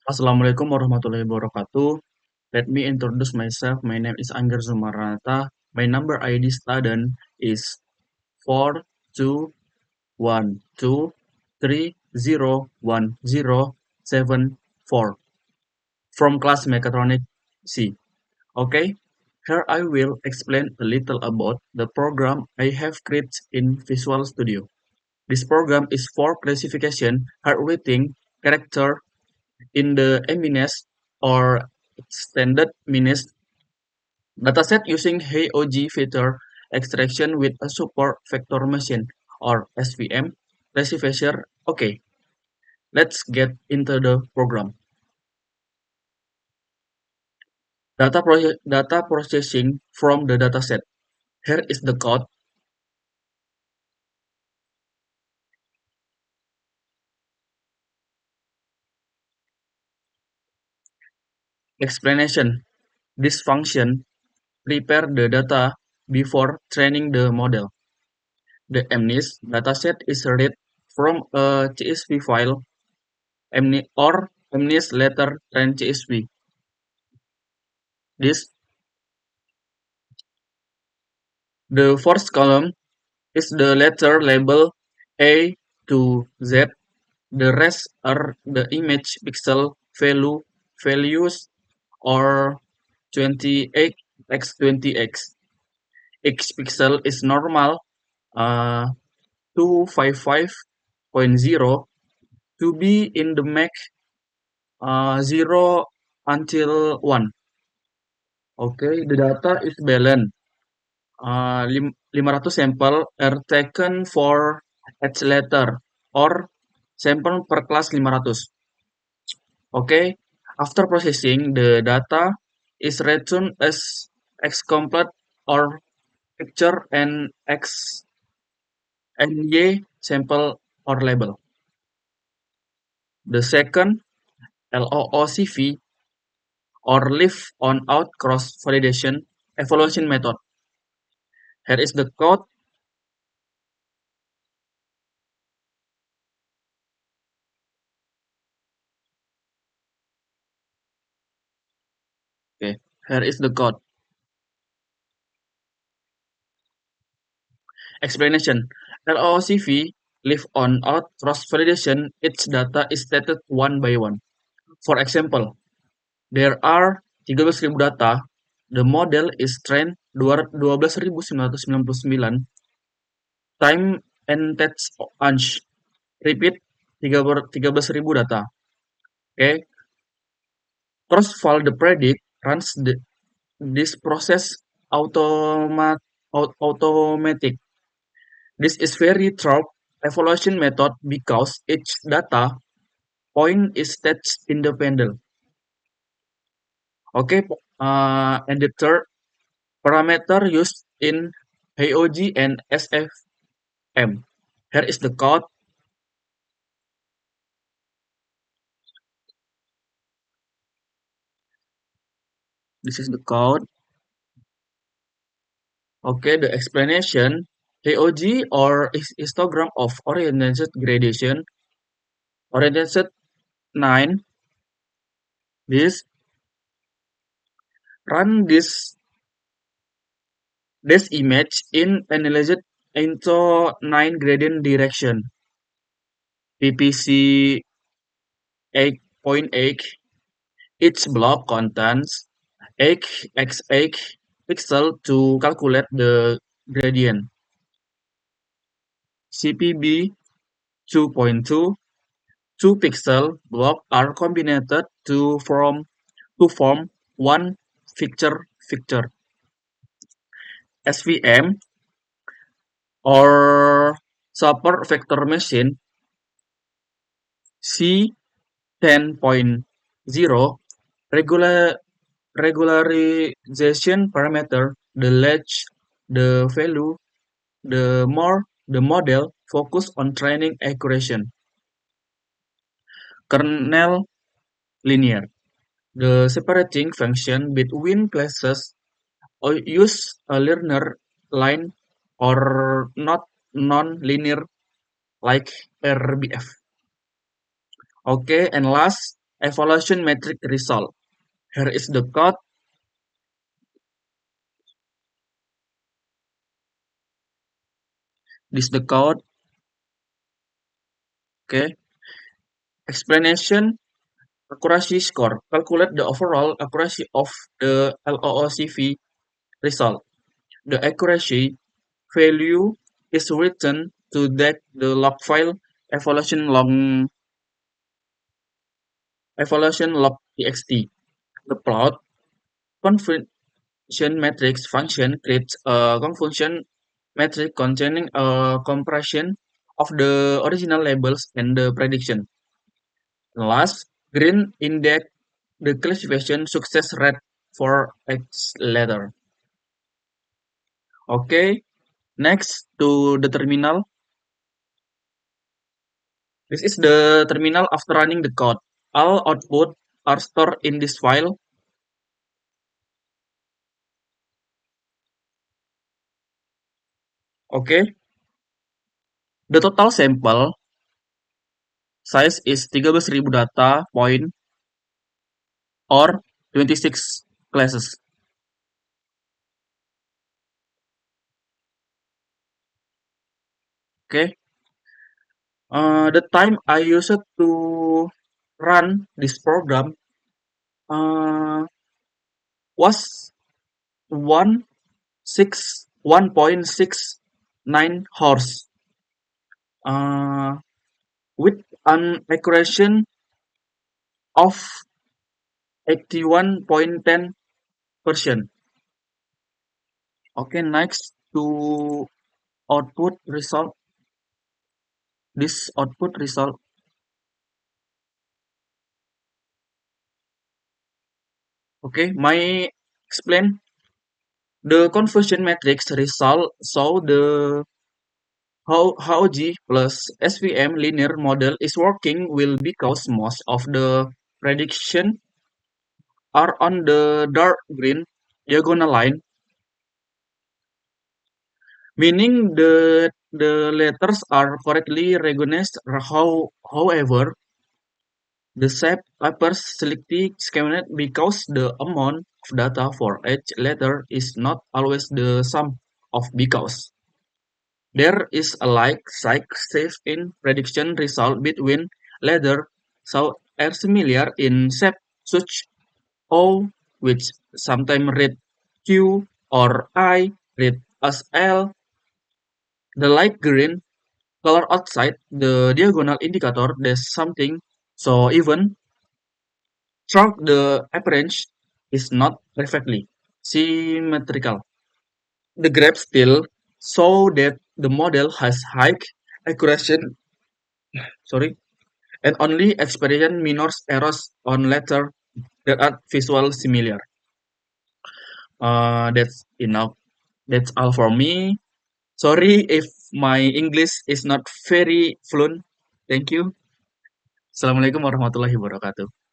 Assalamualaikum warahmatullahi wabarakatuh. Let me introduce myself. My name is Angger Zumaranata. My number ID student is 421230107 from class Mechatronic C. Okay, here I will explain a little about the program I have created in Visual Studio. This program is for classification, hard-writing, character, in the MNIST or extended MNIST dataset using HEOG vector extraction with a support vector machine or SVM classifier. Okay, let's get into the program. Data processing from the dataset. Here is the code. Explanation. This function prepare the data before training the model. The MNIST dataset is read from a CSV file or MNIST letter train CSV. This the first column is the letter label A to Z. The rest are the image pixel values or 28x20x. Each pixel is normal 255.0 to be in the MAC 0 until 1. Okay, the data is balanced. 500 sampel are taken for each letter or sampel per class 500. Okay, after processing, the data is returned as X-complete or picture and X and Y sample or label. The second LOOCV or Live on Out Cross Validation evaluation method. Here is the code. Okay, here is the code. Explanation. LOOCV Live on Out Cross Validation. Its data is stated one by one. For example, there are 13.000 data. The model is trained 12.999 time and test anch. Repeat 13.000 data. Okay. Crossfall the predict runs this process automatic. This is very thorough evaluation method because each data point is stage independent. Okay, and the third parameter used in HOG and SFM. Here is the code. This is the code. Okay, the explanation. HOG or histogram of oriented gradation. Oriented 9. This run this image in analyzed into 9 gradient direction. PPC 8.8. Each block contains 8x8 pixel to calculate the gradient. CPB 2.2. 2 pixel blocks are combined to form one picture. SVM or Super Vector Machine C10.0 regularization parameter. The larger the value, the more the model focus on training accuracy. Kernel linear. The separating function between classes use a linear line or not non-linear like RBF. Okay, and last evaluation metric result. Here is the code. This is the code. Okay. Explanation accuracy score. Calculate the overall accuracy of the LOOCV result. The accuracy value is written to that the log file evaluation log.txt. The plot convention matrix function creates a convention metric containing a compression of the original labels and the prediction. Last, green index the classification success rate for each letter. Okay, next to the terminal. This is the terminal after running the code. All output are stored in this file. Okay, the total sample size is 13.000 data point or 26 classes. Okay, the time I used to run this program was 1.69 hours uh, with an accuracy of 81.10%. Okay, next to output result. This output result. Okay, my explain the conversion matrix result show the how G plus SVM linear model is working will because most of the prediction are on the dark green diagonal line, meaning the letters are correctly recognized. However, the shape appears slightly skewed because the amount of data for each letter is not always the sum of because. There is a like shift in prediction result between letters so are similar in shape such O, which sometimes read Q, or I read as L. The light green color outside the diagonal indicator there's something, so even throughout the appearance is not perfectly symmetrical. The graph still show that the model has high accuracy, sorry, and only experience minor errors on letters that are visual similar. That's enough. That's all for me. Sorry if my English is not very fluent. Thank you. Assalamualaikum warahmatullahi wabarakatuh.